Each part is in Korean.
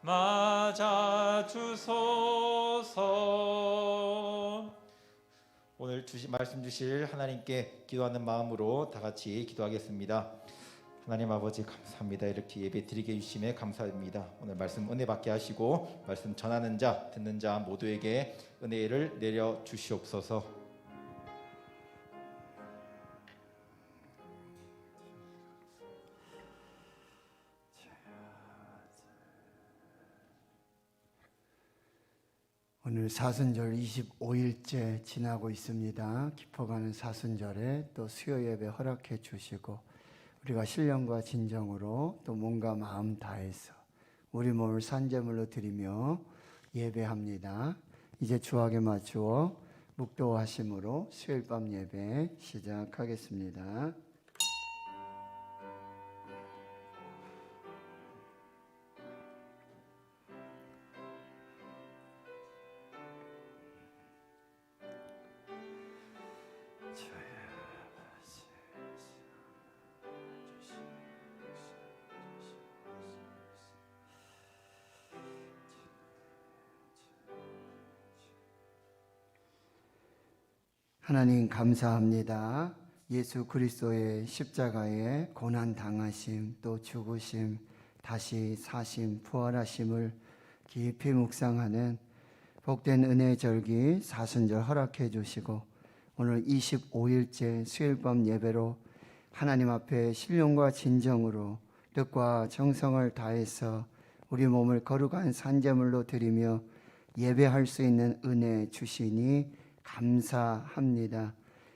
맞아 주소서. 오늘 말씀 주실 하나님께 기도하는 마음으로 다 같이 기도하겠습니다. 하나님 아버지 감사합니다. 이렇게 예배 드리게 해주심에 감사합니다. 오늘 말씀 은혜 받게 하시고 말씀 전하는 자 듣는 자 모두에게 은혜를 내려 주시옵소서. 오늘 사순절 25일째 지나고 있습니다. 깊어가는 사순절에 또 수요 예배 허락해 주시고 우리가 신령과 진정으로 또 몸과 마음 다해서 우리 몸을 산제물로 드리며 예배합니다. 이제 주악에 맞추어 묵도하심으로 수요일 밤 예배 시작하겠습니다. 하나님 감사합니다. 예수 그리스도의 십자가에 고난 당하심 또 죽으심 다시 사심 부활하심을 깊이 묵상하는 복된 은혜의 절기 사순절 허락해 주시고 오늘 25일째 수요일밤 예배로 하나님 앞에 신령과 진정으로 뜻과 정성을 다해서 우리 몸을 거룩한 산제물로 드리며 예배할 수 있는 은혜 주시니 감사합니다.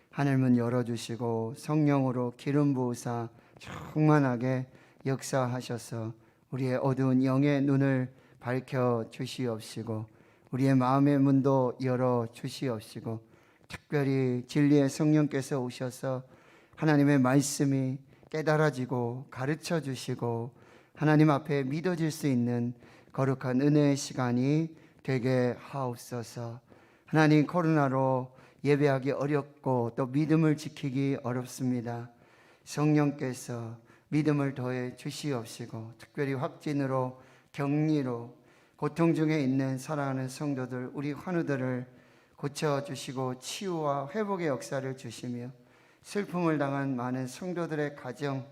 하늘문 열어주시고 성령으로 기름 부으사 충만하게 역사하셔서 우리의 어두운 영의 눈을 밝혀 주시옵시고 우리의 마음의 문도 열어 주시옵시고 특별히 진리의 성령께서 오셔서 하나님의 말씀이 깨달아지고 가르쳐 주시고 하나님 앞에 믿어질 수 있는 거룩한 은혜의 시간이 되게 하옵소서. 하나님, 코로나로 예배하기 어렵고 또 믿음을 지키기 어렵습니다. 성령께서 믿음을 더해 주시옵시고 특별히 확진으로 격리로 고통 중에 있는 사랑하는 성도들 우리 환우들을 고쳐주시고 치유와 회복의 역사를 주시며 슬픔을 당한 많은 성도들의 가정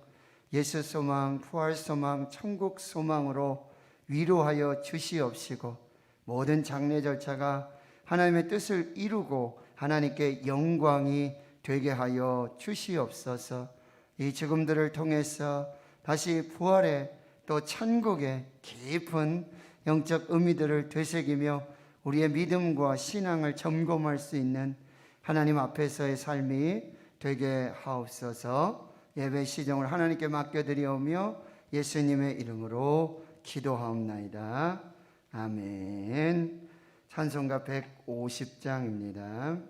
예수 소망, 부활 소망, 천국 소망으로 위로하여 주시옵시고 모든 장례 절차가 하나님의 뜻을 이루고 하나님께 영광이 되게 하여 주시옵소서. 이 죽음들을 통해서 다시 부활의 또 천국의 깊은 영적 의미들을 되새기며 우리의 믿음과 신앙을 점검할 수 있는 하나님 앞에서의 삶이 되게 하옵소서. 예배 시정을 하나님께 맡겨드리오며 예수님의 이름으로 기도하옵나이다. 아멘. 찬송가 150장입니다.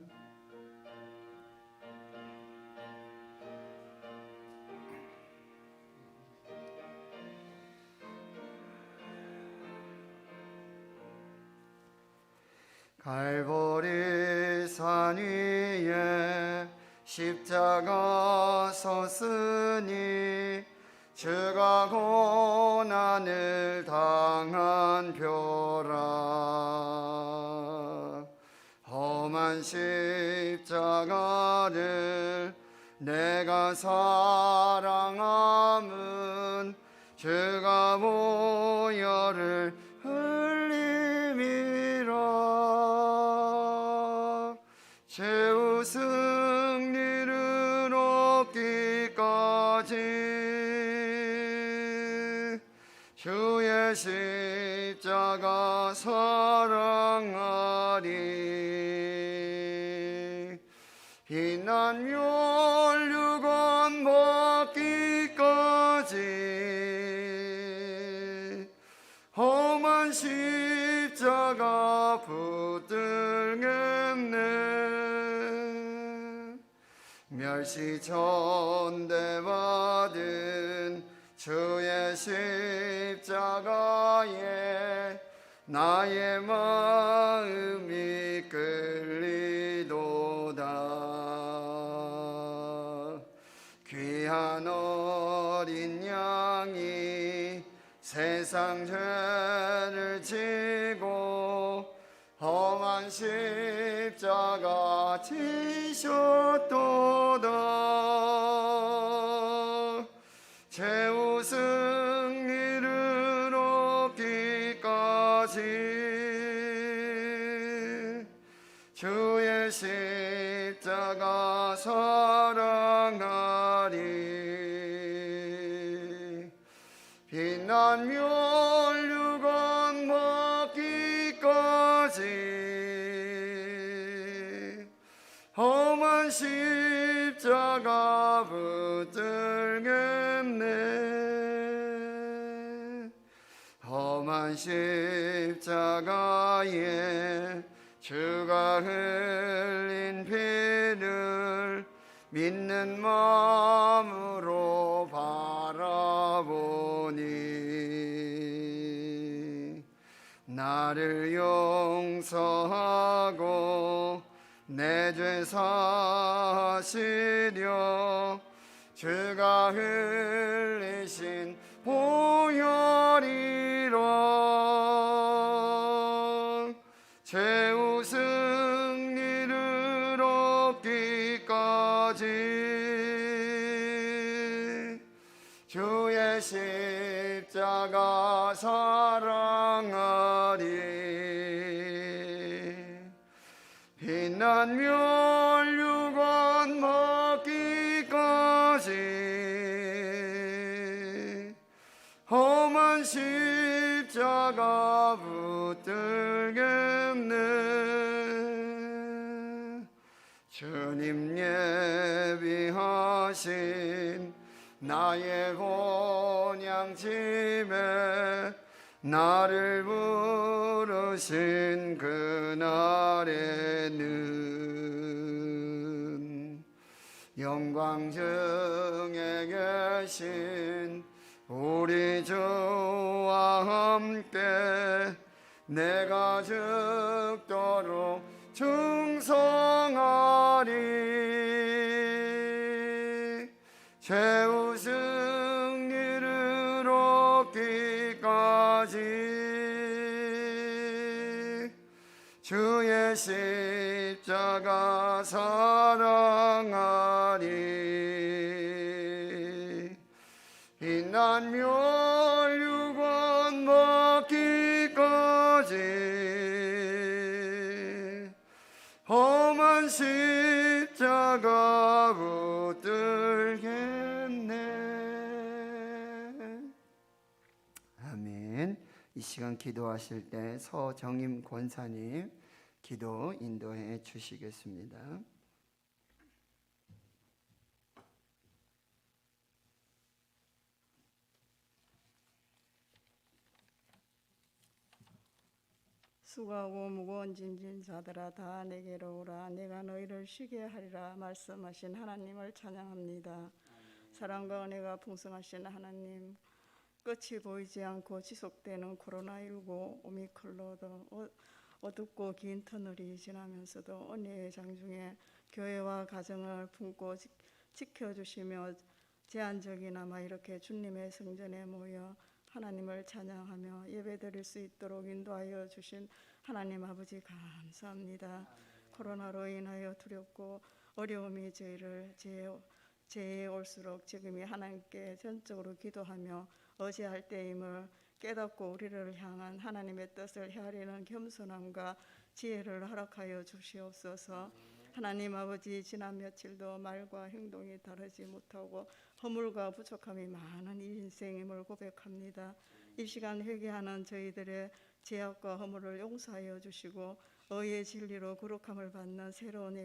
갈보리 산 위에 십자가 섰으니 주가 고난을 당한 표라. 험한 십자가를 내가 사랑함은 주가 보혈을 흘림이라. 최후 승리를 얻기까지 주의 십자가 사랑하리. 비난 멸류관 받기까지 험한 십자가 붙들겠네. 멸시 전대받은 주의 십자가에 나의 마음이 끌리도다. 귀한 어린 양이 세상 죄를 지고 험한 십자가 지셨도다. 최후 승리를 얻기까지 주의 십자가 사랑하리. 빛난 멸류관 받기까지 험한 십자가 붙들겠네. 험한 십자가에 주가 흘린 피를 믿는 마음으로 바라보니 나를 용서하고 내 죄 사시려 주가 흘리신 보혈이라. 최후 승리를 얻기까지 주의 십자가 사랑하리. 빛난 멸류관 받기까지 험한 십자가 붙들겠네. 주님 예비하신 나의 본향집에 나를 부르신 그날에는 영광 중에 계신 우리 주와 함께 내가 죽도록 충성하리. 최후 승리를 얻기까지 주의 십자가 사랑하리. 빛난 멸류관 받기까지 험한 십자가 붙들겠네. 아멘. 이 시간 기도하실 때 서정임 권사님 기도 인도해 주시겠습니다. 수고하고 무거운 짐진 자들아 다 내게로 오라. 내가 너희를 쉬게 하리라 말씀하신 하나님을 찬양합니다. 사랑과 은혜가 풍성하신 하나님, 끝이 보이지 않고 지속되는 코로나19 오미크론도 어둡고 긴 터널이 지나면서도 은혜의 장중에 교회와 가정을 품고 지켜주시며 제한적이나마 이렇게 주님의 성전에 모여 하나님을 찬양하며 예배드릴 수 있도록 인도하여 주신 하나님 아버지 감사합니다. 코로나로 인하여 두렵고 어려움이 저희에 올수록 지금이 하나님께 전적으로 기도하며 의지할 때임을 깨닫고 우리를 향한 하나님의 뜻을 헤아리는 겸손함과 지혜를 허락하여 주시옵소서. 하나님 아버지, 지난 며칠도 말과 행동이 다르지 못하고 허물과 부족함이 많은 이 인생임을 고백합니다. 이 시간 회개하는 저희들의 죄악과 허물을 용서하여 주시고 의의 진리로 거룩함을 받는 새로운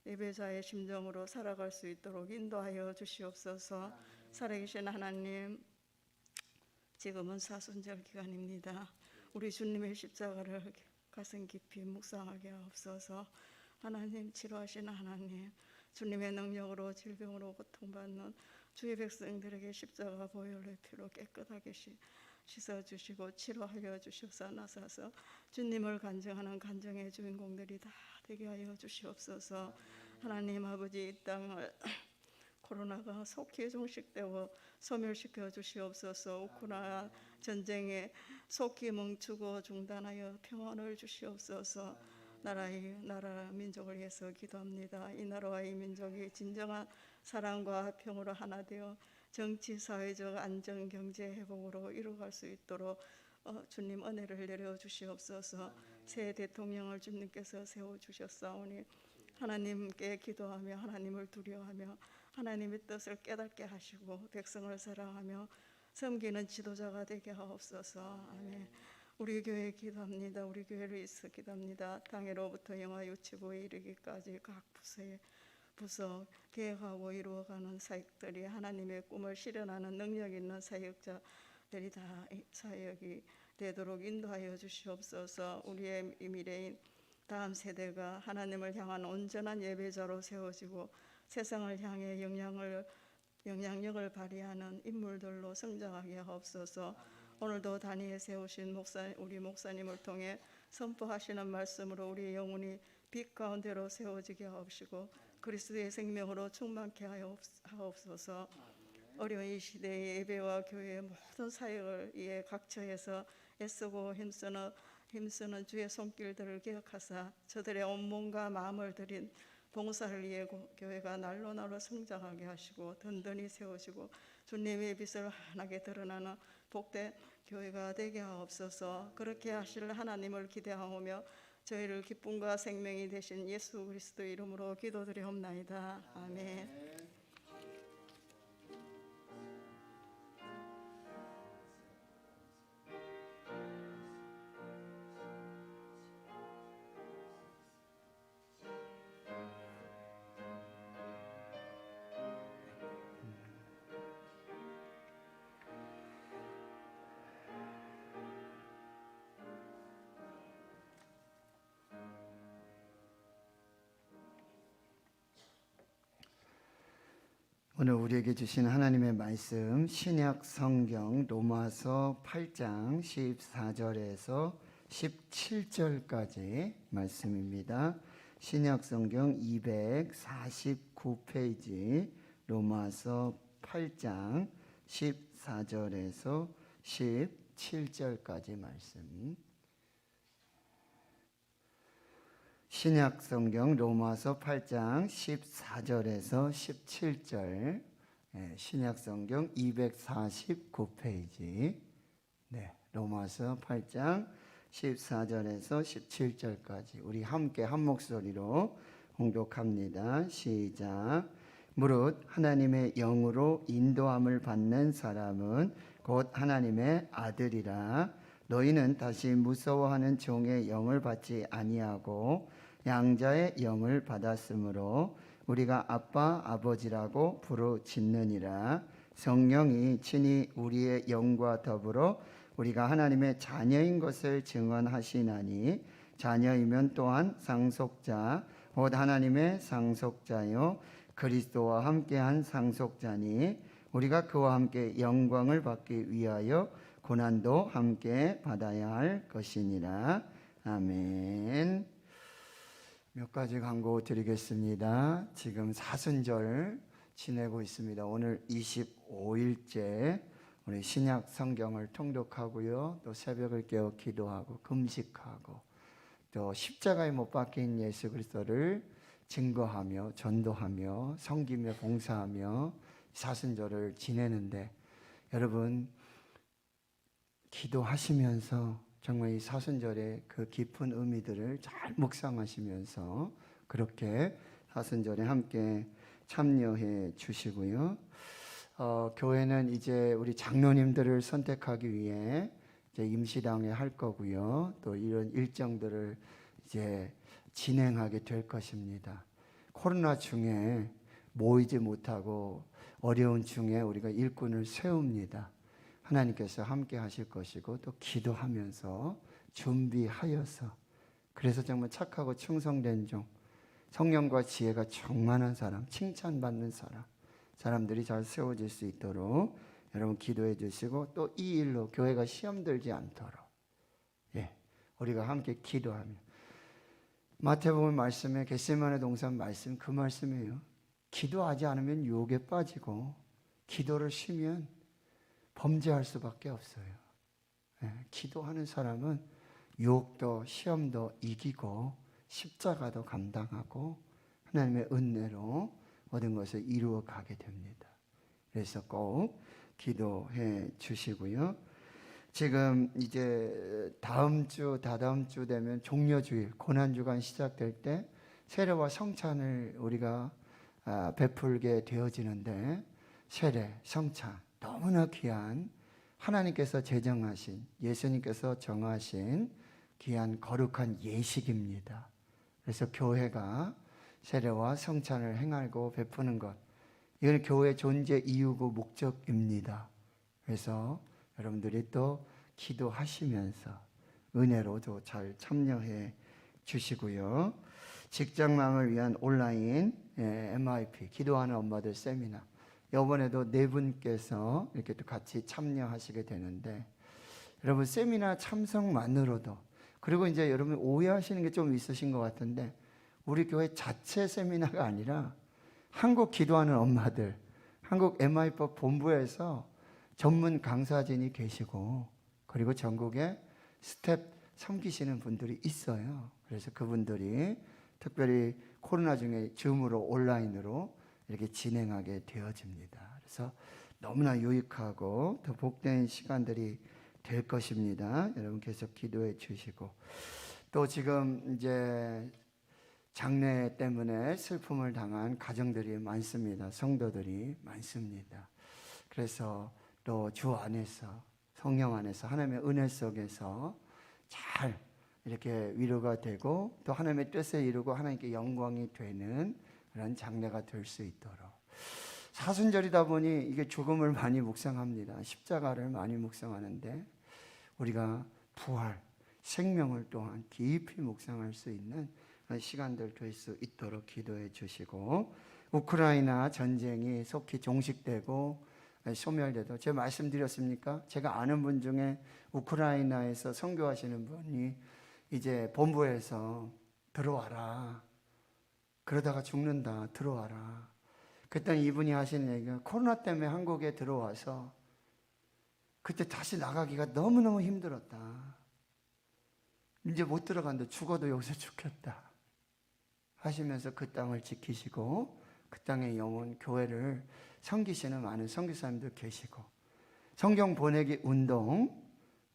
예배자의 심정으로 살아갈 수 있도록 인도하여 주시옵소서. 살아계신 하나님, 지금은 사순절 기간입니다. 우리 주님의 십자가를 가슴 깊이 묵상하게 하옵소서. 하나님, 치료하시는 하나님, 주님의 능력으로 질병으로 고통받는 주의 백성들에게 십자가 보혈의 피로 깨끗하게 씻어주시고 치료하여 주시옵사. 나서서 주님을 간증하는 간증의 주인공들이 다 되게 하여 주시옵소서. 하나님 아버지, 이 땅을 코로나가 속히 종식되고 소멸시켜 주시옵소서. 우크라이나 전쟁에 속히 멈추고 중단하여 평안을 주시옵소서. 나라 민족을 위해서 기도합니다. 이 나라와 이 민족이 진정한 사랑과 평으로 하나 되어 정치 사회적 안정 경제 회복으로 이루어갈 수 있도록 주님 은혜를 내려 주시옵소서. 새 대통령을 주님께서 세워 주셨사오니 하나님께 기도하며 하나님을 두려워하며 하나님의 뜻을 깨닫게 하시고 백성을 사랑하며 섬기는 지도자가 되게 하옵소서. 아멘. 우리 교회 기도합니다. 우리 교회를 위해서 기도합니다. 당해로부터 영아 유치부에 이르기까지 각 부서 계획하고 이루어가는 사역들이 하나님의 꿈을 실현하는 능력 있는 사역자들이 다 사역이 되도록 인도하여 주시옵소서. 우리의 미래인 다음 세대가 하나님을 향한 온전한 예배자로 세워지고 세상을 향해 영향력을 발휘하는 인물들로 성장하게 하옵소서. 오늘도 단위에 세우신 우리 목사님을 통해 선포하시는 말씀으로 우리 영혼이 빛 가운데로 세워지게 하옵시고 그리스도의 생명으로 충만케 하옵소서. 어려운 이 시대의 예배와 교회의 모든 사역을 위해 각처에서 애쓰고 힘쓰는 주의 손길들을 기억하사 저들의 온몸과 마음을 들인 봉사를 위해 교회가 날로 성장하게 하시고 든든히 세우시고 주님의 빛을 환하게 드러나는 복된 교회가 되게 하옵소서. 그렇게 하실 하나님을 기대하오며 저희를 기쁨과 생명이 되신 예수 그리스도 이름으로 기도드리옵나이다. 아멘. 오늘 우리에게 주신 하나님의 말씀 신약 성경 로마서 8장 14절에서 17절까지 말씀입니다. 신약 성경 249페이지 로마서 8장 14절에서 17절까지 말씀. 신약 성경 로마서 8장 14절에서 17절, 신약 성경 249페이지, 로마서 8장 14절에서 17절까지 우리 함께 한 목소리로 봉독합니다. 시작. 무릇 하나님의 영으로 인도함을 받는 사람은 곧 하나님의 아들이라. 너희는 다시 무서워하는 종의 영을 받지 아니하고 양자의 영을 받았으므로 우리가 아빠 아버지라고 부르짖느니라. 성령이 친히 우리의 영과 더불어 우리가 하나님의 자녀인 것을 증언하시나니 자녀이면 또한 상속자 곧 하나님의 상속자요 그리스도와 함께한 상속자니 우리가 그와 함께 영광을 받기 위하여 고난도 함께 받아야 할 것이니라. 아멘. 몇 가지 광고 드리겠습니다. 지금 사순절 지내고 있습니다. 오늘 25일째 우리 신약 성경을 통독하고요. 또 새벽을 깨어 기도하고 금식하고 또 십자가에 못 박힌 예수 그리스도를 증거하며 전도하며 섬기며 봉사하며 사순절을 지내는데 여러분 기도하시면서 정말 이 사순절의 그 깊은 의미들을 잘 묵상하시면서 그렇게 사순절에 함께 참여해 주시고요. 교회는 이제 우리 장로님들을 선택하기 위해 이제 임시당회 할 거고요. 또 이런 일정들을 이제 진행하게 될 것입니다. 코로나 중에 모이지 못하고 어려운 중에 우리가 일꾼을 세웁니다. 하나님께서 함께 하실 것이고 또 기도하면서 준비하여서 그래서 정말 착하고 충성된 종 성령과 지혜가 충만한 사람 칭찬받는 사람들이 잘 세워질 수 있도록 여러분 기도해 주시고 또 이 일로 교회가 시험 들지 않도록 우리가 함께 기도하며 마태복음 말씀에 겟세마네 동산 말씀 그 말씀이에요. 기도하지 않으면 유혹에 빠지고 기도를 쉬면 범죄할 수밖에 없어요. 기도하는 사람은 유혹도 시험도 이기고 십자가도 감당하고 하나님의 은혜로 모든 것을 이루어 가게 됩니다. 그래서 꼭 기도해 주시고요. 지금 이제 다음 주, 다다음 주 되면 종려주일, 고난주간 시작될 때 세례와 성찬을 우리가 베풀게 되어지는데, 세례, 성찬 너무나 귀한 하나님께서 제정하신, 예수님께서 정하신 귀한 거룩한 예식입니다. 그래서 교회가 세례와 성찬을 행하고 베푸는 것, 이건 교회의 존재 이유고 목적입니다. 그래서 여러분들이 또 기도하시면서 은혜로도 잘 참여해 주시고요. 직장맘을 위한 온라인 MIP 기도하는 엄마들 세미나, 이번에도 네 분께서 이렇게 또 같이 참여하시게 되는데, 여러분 세미나 참석만으로도, 그리고 이제 여러분 오해하시는 게 좀 있으신 것 같은데, 우리 교회 자체 세미나가 아니라 한국 기도하는 엄마들, 한국 MIP 본부에서 전문 강사진이 계시고, 그리고 전국에 스텝 섬기시는 분들이 있어요. 그래서 그분들이 특별히 코로나 중에 줌으로, 온라인으로 이렇게 진행하게 되어집니다. 그래서 너무나 유익하고 더 복된 시간들이 될 것입니다. 여러분 계속 기도해 주시고, 또 지금 이제 장례 때문에 슬픔을 당한 가정들이 많습니다. 성도들이 많습니다. 그래서 또 주 안에서, 성령 안에서, 하나님의 은혜 속에서 잘 이렇게 위로가 되고 또 하나님의 뜻을 이루고 하나님께 영광이 되는 그런 장례가 될 수 있도록. 사순절이다 보니 이게 죽음을 많이 묵상합니다. 십자가를 많이 묵상하는데, 우리가 부활, 생명을 또한 깊이 묵상할 수 있는 시간들 될 수 있도록 기도해 주시고, 우크라이나 전쟁이 속히 종식되고 소멸돼도, 제가 말씀드렸습니까? 제가 아는 분 중에 우크라이나에서 선교하시는 분이 이제 본부에서 들어와라, 그러다가 죽는다, 들어와라. 그랬더니 이분이 하시는 얘기가, 코로나 때문에 한국에 들어와서 그때 다시 나가기가 너무너무 힘들었다. 이제 못 들어간다. 죽어도 여기서 죽겠다 하시면서 그 땅을 지키시고 그 땅의 영혼, 교회를 섬기시는 많은 선교사님들 계시고, 성경 보내기 운동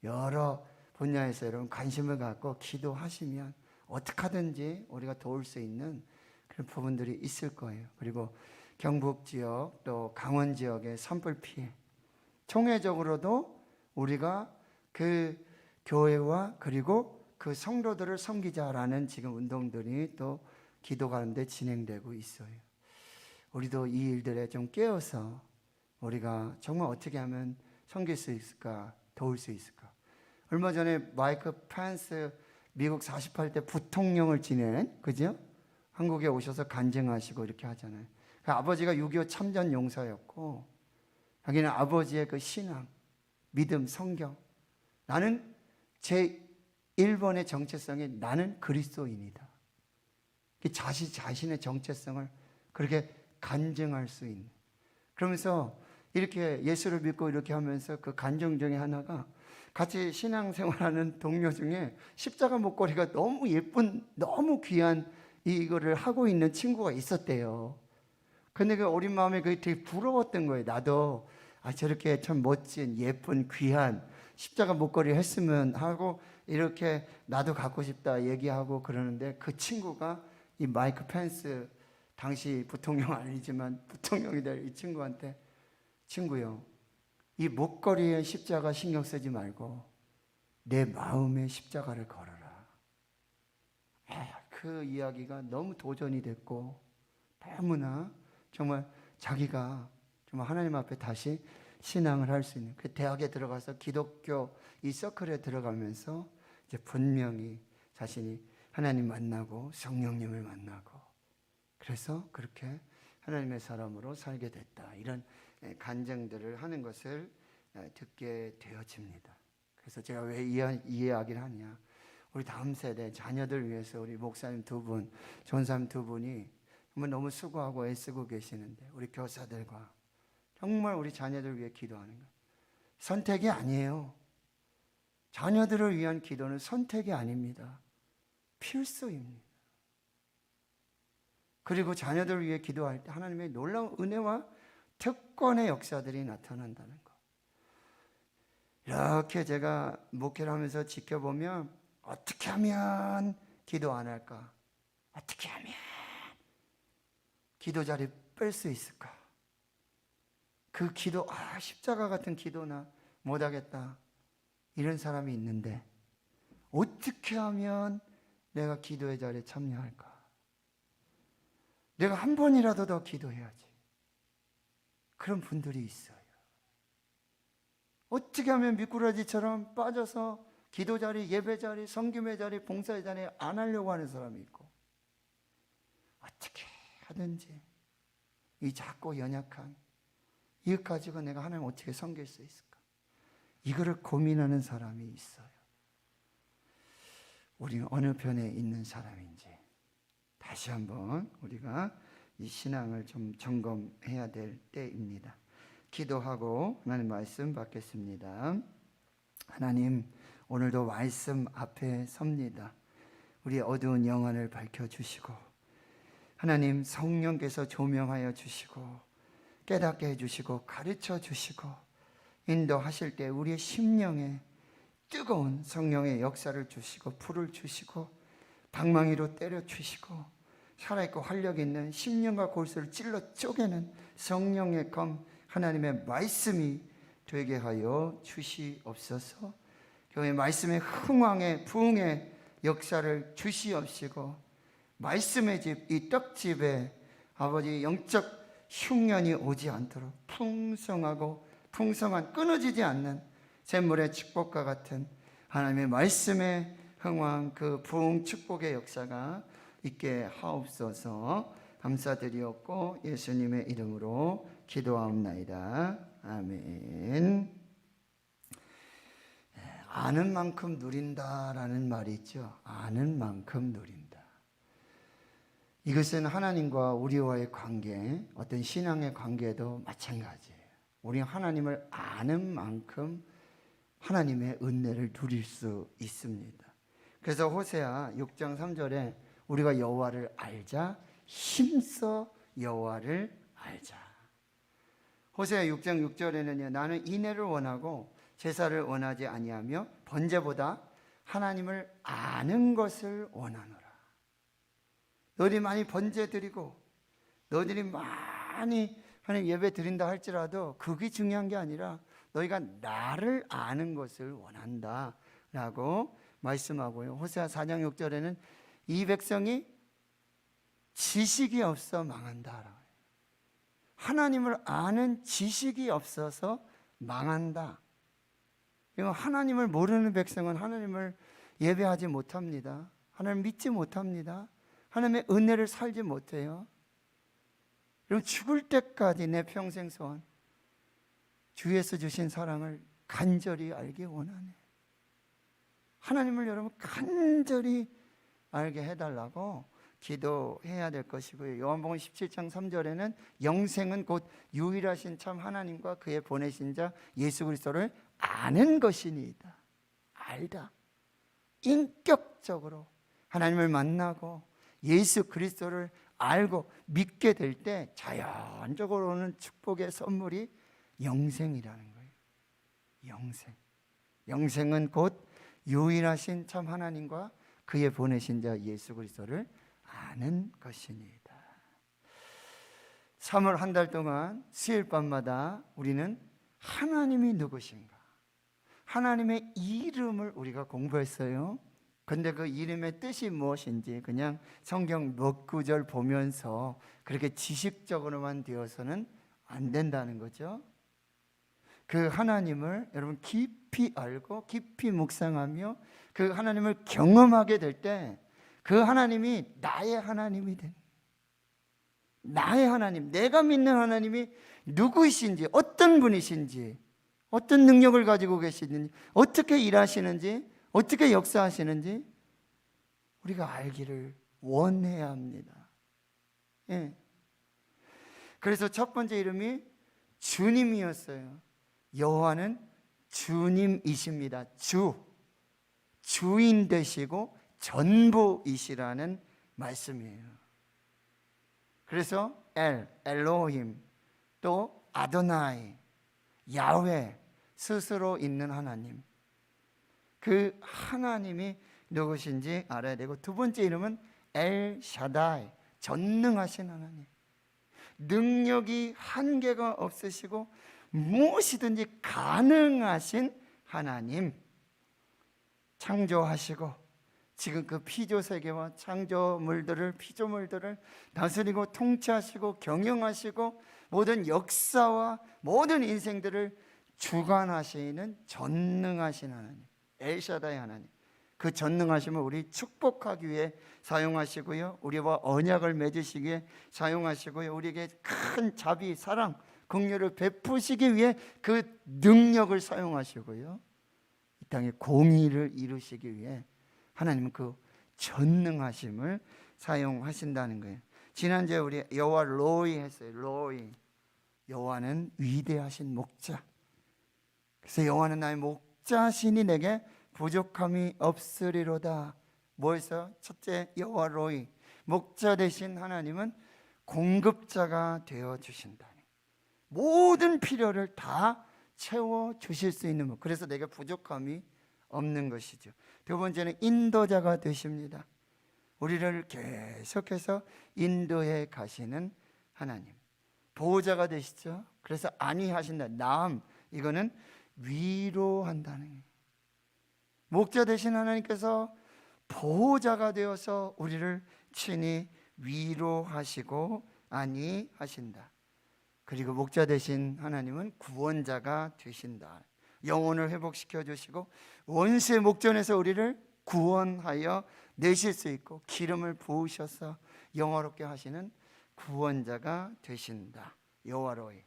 여러 분야에서 여러분 관심을 갖고 기도하시면 어떻게 하든지 우리가 도울 수 있는 그런 부분들이 있을 거예요. 그리고 경북 지역 또 강원 지역의 산불 피해, 총회적으로도 우리가 그 교회와 그리고 그 성도들을 섬기자라는 지금 운동들이 또 기도 가운데 진행되고 있어요. 우리도 이 일들에 좀 깨어서 우리가 정말 어떻게 하면 섬길 수 있을까, 도울 수 있을까. 얼마 전에 마이크 펜스 미국 48대 부통령을 지낸, 그죠? 한국에 오셔서 간증하시고 이렇게 하잖아요. 그 아버지가 6.25 참전 용사였고, 자기는 아버지의 그 신앙, 믿음, 성경, 나는 제 1번의 정체성이 나는 그리스도인이다. 자신의 정체성을 그렇게 간증할 수 있는. 그러면서 이렇게 예수를 믿고 이렇게 하면서 그 간증 중에 하나가, 같이 신앙생활하는 동료 중에 십자가 목걸이가 너무 예쁜, 너무 귀한 이거를 하고 있는 친구가 있었대요. 근데 그 어린 마음에 그게 되게 부러웠던 거예요. 나도 저렇게 참 멋진, 예쁜, 귀한 십자가 목걸이 했으면 하고, 이렇게 나도 갖고 싶다 얘기하고 그러는데, 그 친구가 이 마이크 펜스, 당시 부통령 아니지만 부통령이 될 이 친구한테, 친구요, 이 목걸이에 십자가 신경 쓰지 말고 내 마음에 십자가를 걸어라. 그 이야기가 너무 도전이 됐고, 너무나 정말 자기가 정말 하나님 앞에 다시 신앙을 할 수 있는, 그 대학에 들어가서 기독교 이 서클에 들어가면서 이제 분명히 자신이 하나님 만나고 성령님을 만나고, 그래서 그렇게 하나님의 사람으로 살게 됐다, 이런 간증들을 하는 것을 듣게 되어집니다. 그래서 제가 왜 이 이야기를 하냐, 우리 다음 세대 자녀들 위해서 우리 목사님 두 분, 전사님 두 분이 정말 너무 수고하고 애쓰고 계시는데 우리 교사들과 정말 우리 자녀들 위해 기도하는 것 선택이 아니에요. 자녀들을 위한 기도는 선택이 아닙니다. 필수입니다. 그리고 자녀들을 위해 기도할 때 하나님의 놀라운 은혜와 특권의 역사들이 나타난다는 것. 이렇게 제가 목회를 하면서 지켜보면 어떻게 하면 기도 안 할까? 어떻게 하면 기도 자리 뺄 수 있을까? 그 기도, 십자가 같은 기도나 못하겠다 이런 사람이 있는데 어떻게 하면 내가 기도의 자리에 참여할까? 내가 한 번이라도 더 기도해야지. 그런 분들이 있어요. 어떻게 하면 미꾸라지처럼 빠져서 기도 자리, 예배 자리, 섬김의 자리, 봉사의 자리에 안 하려고 하는 사람이 있고 어떻게 하든지 이 작고 연약한 이것 가지고 내가 하나님 어떻게 섬길 수 있을까? 이거를 고민하는 사람이 있어요. 우리는 어느 편에 있는 사람인지 다시 한번 우리가 이 신앙을 좀 점검해야 될 때입니다. 기도하고 하나님 말씀 받겠습니다. 하나님, 오늘도 말씀 앞에 섭니다. 우리의 어두운 영안을 밝혀주시고 하나님 성령께서 조명하여 주시고 깨닫게 해주시고 가르쳐 주시고 인도하실 때 우리의 심령에 뜨거운 성령의 역사를 주시고 불을 주시고 방망이로 때려 주시고 살아있고 활력 있는 심령과 골수를 찔러 쪼개는 성령의 검 하나님의 말씀이 되게 하여 주시옵소서. 교회 말씀의 흥왕의 부흥의 역사를 주시옵시고 말씀의 집, 이 떡집에 아버지 영적 흉년이 오지 않도록 풍성하고 풍성한 끊어지지 않는 샘물의 축복과 같은 하나님의 말씀의 흥왕 그 부흥 축복의 역사가 있게 하옵소서. 감사드리옵고 예수님의 이름으로 기도하옵나이다. 아멘. 아는 만큼 누린다라는 말이 있죠. 아는 만큼 누린다. 이것은 하나님과 우리와의 관계, 어떤 신앙의 관계도 마찬가지예요. 우리는 하나님을 아는 만큼 하나님의 은혜를 누릴 수 있습니다. 그래서 호세아 6장 3절에 우리가 여호와를 알자, 힘써 여호와를 알자. 호세아 6장 6절에는요, 나는 인애를 원하고 제사를 원하지 아니하며 번제보다 하나님을 아는 것을 원하노라. 너희들이 많이 번제 드리고 너희들이 많이 하나님 예배 드린다 할지라도 그게 중요한 게 아니라 너희가 나를 아는 것을 원한다 라고 말씀하고요. 호세아 4장 6절에는 이 백성이 지식이 없어 망한다. 하나님을 아는 지식이 없어서 망한다. 하나님을 모르는 백성은 하나님을 예배하지 못합니다. 하나님을 믿지 못합니다. 하나님의 은혜를 살지 못해요. 여러분 죽을 때까지 내 평생 소원 주에서 주신 사랑을 간절히 알기 원하네. 하나님을 여러분 간절히 알게 해달라고 기도해야 될 것이고요. 요한복음 17장 3절에는 영생은 곧 유일하신 참 하나님과 그의 보내신 자 예수 그리스도를 아는 것이니이다. 알다. 인격적으로 하나님을 만나고 예수 그리스도를 알고 믿게 될 때 자연적으로 오는 축복의 선물이 영생이라는 거예요. 영생. 영생은 곧 유일하신 참 하나님과 그의 보내신 자 예수 그리스도를 아는 것이니이다. 3월 한 달 동안 수요일 밤마다 우리는 하나님이 누구신가, 하나님의 이름을 우리가 공부했어요. 근데 그 이름의 뜻이 무엇인지 그냥 성경 몇 구절 보면서 그렇게 지식적으로만 되어서는 안 된다는 거죠. 그 하나님을 여러분 깊이 알고 깊이 묵상하며 그 하나님을 경험하게 될 때 그 하나님이 나의 하나님이 된, 나의 하나님, 내가 믿는 하나님이 누구이신지, 어떤 분이신지, 어떤 능력을 가지고 계시는지, 어떻게 일하시는지, 어떻게 역사하시는지 우리가 알기를 원해야 합니다. 예. 그래서 첫 번째 이름이 주님이었어요. 여호와는 주님이십니다. 주인 되시고 전부이시라는 말씀이에요. 그래서 엘로힘, 또 아도나이, 야훼, 스스로 있는 하나님, 그 하나님이 누구신지 알아야 되고, 두 번째 이름은 엘샤다이, 전능하신 하나님, 능력이 한계가 없으시고 무엇이든지 가능하신 하나님, 창조하시고 지금 그 피조세계와 피조물들을 다스리고 통치하시고 경영하시고 모든 역사와 모든 인생들을 주관하시는 전능하신 하나님, 엘샤다이 하나님. 그 전능하심을 우리 축복하기 위해 사용하시고요, 우리와 언약을 맺으시기 위해 사용하시고요, 우리에게 큰 자비, 사랑, 긍휼을 베푸시기 위해 그 능력을 사용하시고요, 이 땅에 공의를 이루시기 위해 하나님은 그 전능하심을 사용하신다는 거예요. 지난주에 우리 여호와 로이 했어요. 로이, 여호와는 위대하신 목자. 그래서 여호와는 나의 목자시니 내게 부족함이 없으리로다. 뭐였어요? 첫째, 여호와 로이, 목자 되신 하나님은 공급자가 되어 주신다. 모든 필요를 다 채워 주실 수 있는 분. 그래서 내게 부족함이 없는 것이죠. 두 번째는 인도자가 되십니다. 우리를 계속해서 인도해 가시는 하나님, 보호자가 되시죠. 그래서 안위하신다. 나음, 이거는 위로한다는 거예요. 목자 되신 하나님께서 보호자가 되어서 우리를 친히 위로하시고 안위하신다. 그리고 목자 되신 하나님은 구원자가 되신다. 영혼을 회복시켜 주시고 원수의 목전에서 우리를 구원하여 내실 수 있고 기름을 부으셔서 영화롭게 하시는 구원자가 되신다. 여호와로이,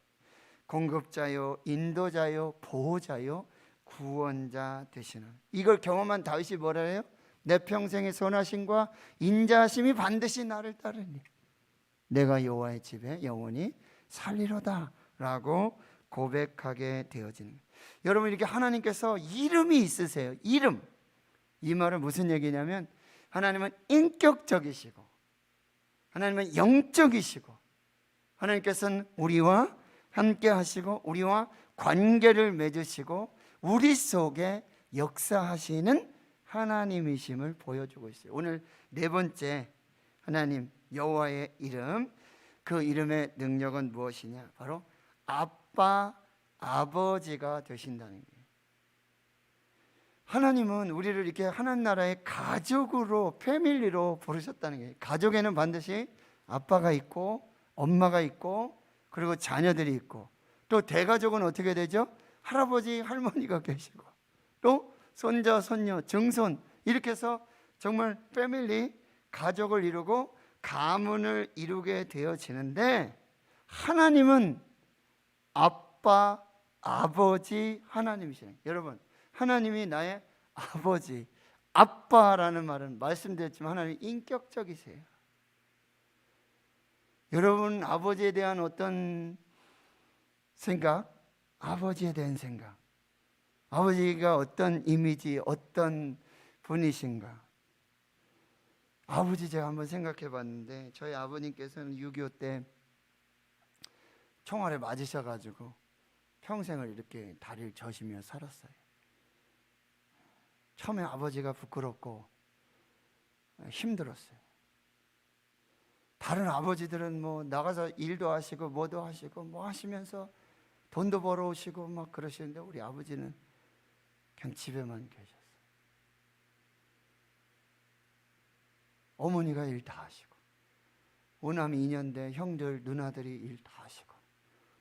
공급자요, 인도자요, 보호자요, 구원자 되시는. 이걸 경험한 다윗이 뭐라 해요? 내 평생의 선하심과 인자하심이 반드시 나를 따르니 내가 여호와의 집에 영원히 살리로다 라고 고백하게 되어지는 거예요. 여러분, 이렇게 하나님께서 이름이 있으세요. 이름. 이 말은 무슨 얘기냐면 하나님은 인격적이시고 하나님은 영적이시고 하나님께서는 우리와 함께 하시고 우리와 관계를 맺으시고 우리 속에 역사하시는 하나님이심을 보여주고 있어요. 오늘 네 번째, 하나님 여호와의 이름, 그 이름의 능력은 무엇이냐? 바로 아빠, 아버지가 되신다는 거예요. 하나님은 우리를 이렇게 하나님 나라의 가족으로, 패밀리로 부르셨다는 거예요. 가족에는 반드시 아빠가 있고 엄마가 있고 그리고 자녀들이 있고, 또 대가족은 어떻게 되죠? 할아버지, 할머니가 계시고 또 손자, 손녀, 증손, 이렇게 해서 정말 패밀리, 가족을 이루고 가문을 이루게 되어지는데, 하나님은 아빠, 아버지 하나님이시네요. 여러분, 하나님이 나의 아버지, 아빠라는 말은 말씀드렸지만 하나님 인격적이세요. 여러분, 아버지에 대한 어떤 생각, 아버지에 대한 생각, 아버지가 어떤 이미지, 어떤 분이신가? 아버지, 제가 한번 생각해 봤는데 저희 아버님께서는 6.25 때 총알에 맞으셔가지고 평생을 이렇게 다리를 저시며 살았어요. 처음에 아버지가 부끄럽고 힘들었어요. 다른 아버지들은 뭐 나가서 일도 하시고 뭐도 하시고 뭐 하시면서 돈도 벌어오시고 막 그러시는데 우리 아버지는 그냥 집에만 계셨어요. 어머니가 일 다 하시고 오남 2년대 형들 누나들이 일 다 하시고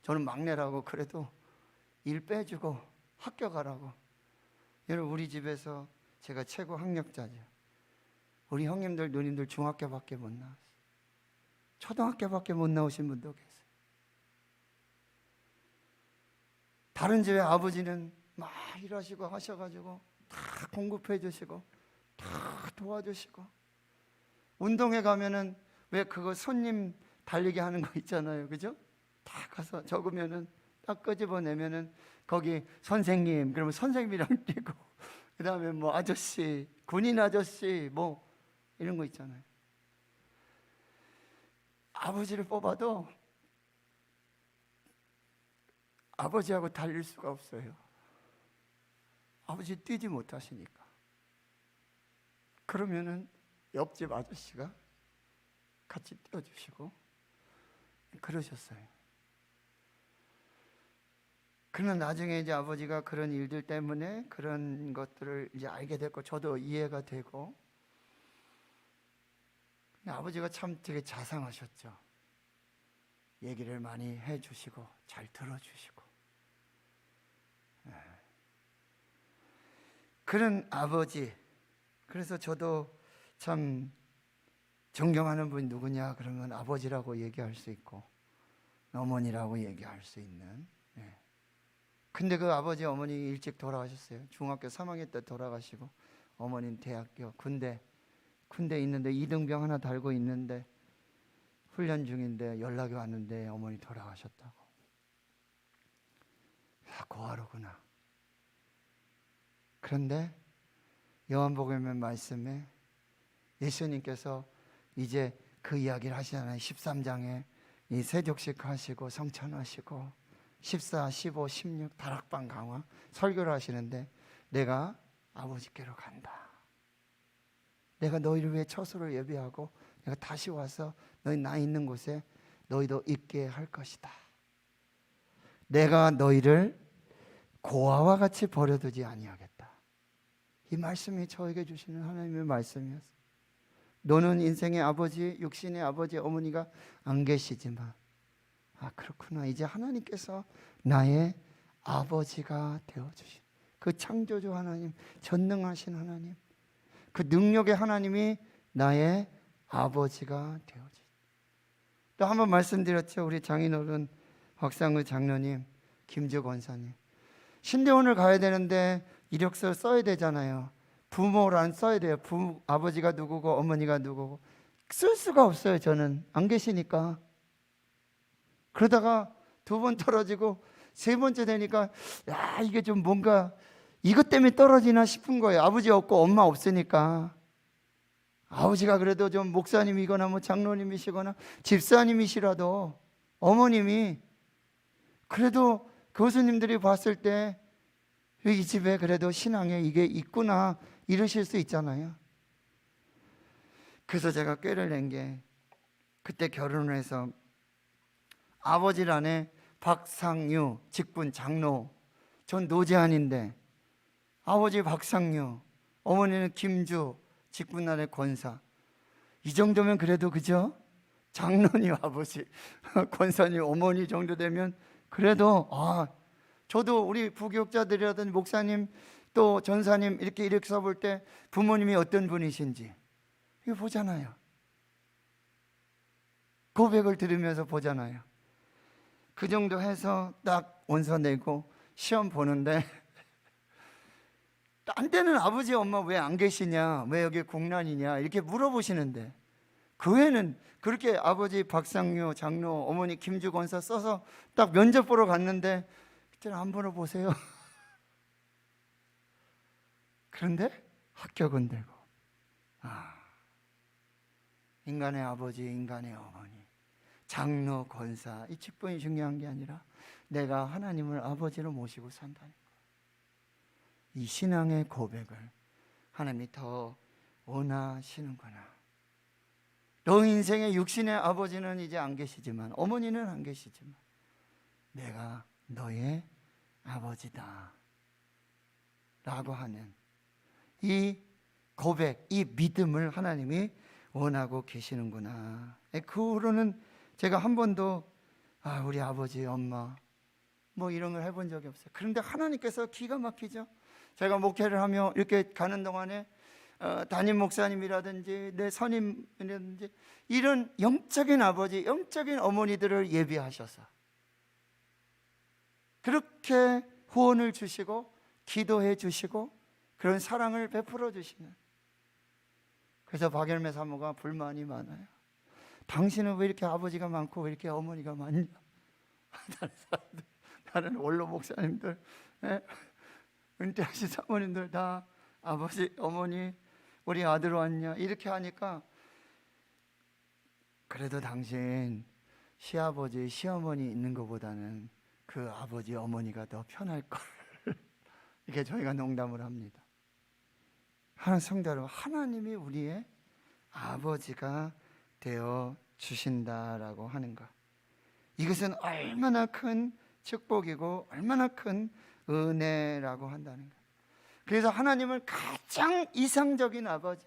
저는 막내라고 그래도 일 빼주고 학교 가라고. 여러분, 우리 집에서 제가 최고 학력자죠. 우리 형님들 누님들 중학교밖에 못 나왔어요. 초등학교밖에 못 나오신 분도 계세요. 다른 집에 아버지는 막 일하시고 하셔가지고 다 공급해 주시고 다 도와주시고, 운동회 가면은 왜 그거 손님 달리기 하는 거 있잖아요, 그죠? 다 가서 적으면은 딱 끄집어내면은 거기 선생님, 그러면 선생님이랑 뛰고, 그 다음에 뭐 아저씨, 군인 아저씨, 뭐 이런 거 있잖아요. 아버지를 뽑아도 아버지하고 달릴 수가 없어요. 아버지 뛰지 못하시니까. 그러면은 옆집 아저씨가 같이 뛰어주시고 그러셨어요. 그러나 나중에 이제 아버지가 그런 일들 때문에 그런 것들을 이제 알게 됐고 저도 이해가 되고, 아버지가 참 되게 자상하셨죠. 얘기를 많이 해주시고 잘 들어주시고. 그런 아버지. 그래서 저도 참 존경하는 분이 누구냐 그러면 아버지라고 얘기할 수 있고 어머니라고 얘기할 수 있는. 근데 그 아버지 어머니 일찍 돌아가셨어요. 중학교 3학년 때 돌아가시고, 어머니는 대학교 군대 있는데 이등병 하나 달고 있는데 훈련 중인데 연락이 왔는데 어머니 돌아가셨다고. 아, 고아로구나. 그런데 요한복음의 말씀에 예수님께서 이제 그 이야기를 하시잖아요. 13장에 이 세족식 하시고 성찬하시고 14, 15, 16 다락방 강화 설교를 하시는데, 내가 아버지께로 간다. 내가 너희를 위해 처소를 예비하고 내가 다시 와서 너희 나 있는 곳에 너희도 있게 할 것이다. 내가 너희를 고아와 같이 버려두지 아니하겠다. 이 말씀이 저에게 주시는 하나님의 말씀이었어요. 너는 인생의 아버지, 육신의 아버지, 어머니가 안 계시지만, 아, 그렇구나. 이제 하나님께서 나의 아버지가 되어주신 그 창조주 하나님, 전능하신 하나님, 그 능력의 하나님이 나의 아버지가 되어주신. 또 한 번 말씀드렸죠. 우리 장인어른 박상의 장로님, 김주 권사님, 신대원을 가야 되는데 이력서 써야 되잖아요. 부모란 써야 돼요. 아버지가 누구고 어머니가 누구고. 쓸 수가 없어요. 저는 안 계시니까. 그러다가 2번 떨어지고 3번째 되니까, 야, 이게 좀 뭔가 이것 때문에 떨어지나 싶은 거예요. 아버지 없고 엄마 없으니까. 아버지가 그래도 좀 목사님이거나 뭐 장로님이시거나 집사님이시라도 어머님이 그래도 교수님들이 봤을 때 이 집에 그래도 신앙에 이게 있구나 이러실 수 있잖아요. 그래서 제가 꾀를 낸 게, 그때 결혼을 해서 아버지란에 박상유 직분 장로, 전 노재한인데 아버지 박상유, 어머니는 김주 직분란의 권사. 이 정도면 그래도 그죠? 장로님 아버지, 권사님 어머니 정도 되면 그래도, 아, 저도 우리 부교육자들이라든지 목사님 또 전사님 이렇게 써볼 때 부모님이 어떤 분이신지 이거 보잖아요. 고백을 들으면서 보잖아요. 그 정도 해서 딱 원서 내고 시험 보는데, 딴 데는 아버지 엄마 왜 안 계시냐, 왜 여기 공란이냐 이렇게 물어보시는데, 그 외에는 그렇게 아버지 박상유 장로, 어머니 김주 권사 써서 딱 면접 보러 갔는데 그때는 안 물어보세요. 그런데 합격은 되고. 아, 인간의 아버지, 인간의 어머니, 장로, 권사, 이 직분이 중요한 게 아니라 내가 하나님을 아버지로 모시고 산다는 거. 이 신앙의 고백을 하나님이 더 원하시는구나. 너 인생의 육신의 아버지는 이제 안 계시지만, 어머니는 안 계시지만 내가 너의 아버지다 라고 하는 이 고백, 이 믿음을 하나님이 원하고 계시는구나. 그 후로는 제가 한 번도 우리 아버지, 엄마 뭐 이런 걸 해본 적이 없어요. 그런데 하나님께서 기가 막히죠. 제가 목회를 하며 이렇게 가는 동안에 담임 목사님이라든지 내 선임이라든지 이런 영적인 아버지, 영적인 어머니들을 예비하셔서 그렇게 후원을 주시고 기도해 주시고 그런 사랑을 베풀어 주시는. 그래서 박열매 사모가 불만이 많아요. 당신은 왜 이렇게 아버지가 많고 왜 이렇게 어머니가 많냐? 다른 사람들, 다른 원로 목사님들, 은퇴하신 사모님들 다 아버지, 어머니, 우리 아들 왔냐? 이렇게 하니까 그래도 당신 시아버지, 시어머니 있는 것보다는 그 아버지, 어머니가 더 편할 걸. 이렇게 저희가 농담을 합니다. 하나님 성도 여러분, 하나님이 우리의 아버지가 되어 주신다라고 하는 것, 이것은 얼마나 큰 축복이고 얼마나 큰 은혜라고 한다는 것. 그래서 하나님은 가장 이상적인 아버지,